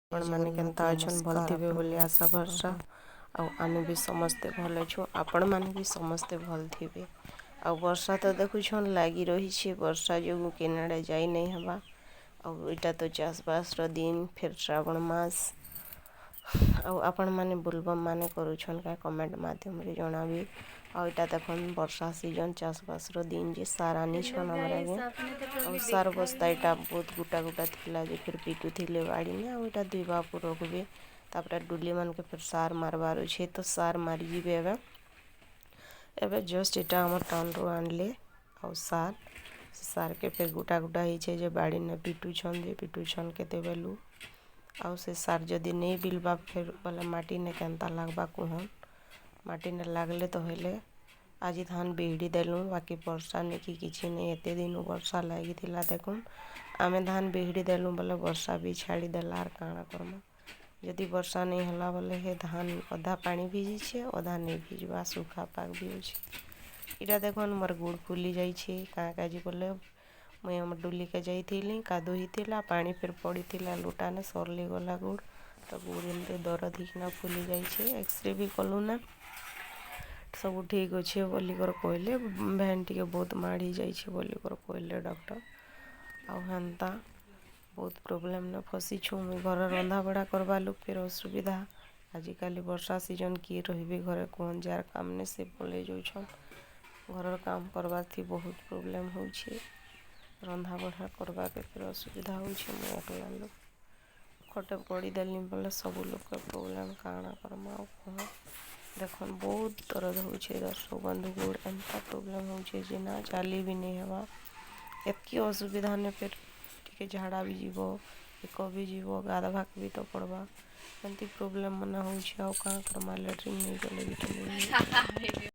आपण माने केनता अछन भल थिबे बोली आशा भरसा आमे भी समस्ते भल छु आपण माने भी समस्ते भल थिबे आ वर्षा तो देखुछन लागी रही छे वर्षा जो केनाडे जाई नहीं हवा इटा तो चाषबास दिन फिर श्रावण मास आपण माने बुलबम माने करूछन का कमेंट माध्यम रे जणाबी इटा देखन वर्षा सीजन चाषबास दिन जे सार आनी छन हमरा आगे सार बस्ता इटा बहुत गुटा गुटा थिला जे फिर पिटू थिले बाड़ी में इटा दुई बापू रखबे तापर डुली मन के फिर सार मारबार छे तो सार मारी जीबे एबे जस्ट इटा हमर टाउन रो आनले सार के फिर गुटा गुटा ही छे जे बाड़ी ने पिटू छन के देबेलु से सार जदि नहीं बिलबा फिर बोले माटी ने केनता लागबा कुहन माटी ने लागले तो हेले आज धान बिहड़ी देलु बाकी वर्षा नहीं कि किसी नहीं एते दिन वर्षा लगी थिला देखुन आमे धान बिहड़ी देलु बोले वर्षा भी छाड़ी देला आर काଣା करमा यदि वर्षा नहीं होला बोले हे धान अधा पानी भिजी छे अधा नहीं भिजबा सूखा पाक भी होछे इटा देखुन मोर गुड़ फुली जाई छे काजी बोले मुई हम डुली के जाइथिली कादो हिथिला पानी फिर पड़ीथिला लुटा ने सरली गला गुड़ तो गुड़ एमती दरद हिकना फुली जाई छे एक्सरे भी कलु ना सब ठीक अच्छे बोलिकर कहले भैन टी बहुत माड़ी जाइए बोलिकर कहले डॉक्टर आंता बहुत प्रोब्लेम ने फसी छु मुई घर रंधा बड़ा करवा लोग फिर असुविधा आजिकल वर्षा सीजन किए रही घरे कौन जार काम ने से बोले जो घर काम करवा थी बहुत प्रोब्लेम हो रंधा बड़ा करवा के फिर असुविधा हो अकला लोग खटे पड़ी देली बोले सब लोग के प्रोब्लेम काଣା करमा कह देखन बहुत दर्द हो दर्शक बंधु गोड़ एमता प्रोब्लेम हो ना चली भी नहीं हवा एतकी असुविधा ने फिर टी झाड़ा भी जीव एक भी जीव गाधवाक भी तो पड़वा एमती प्रोब्लेम मना हो कहाँ करमा लेट्रिन नहीं गले भी तो नहीं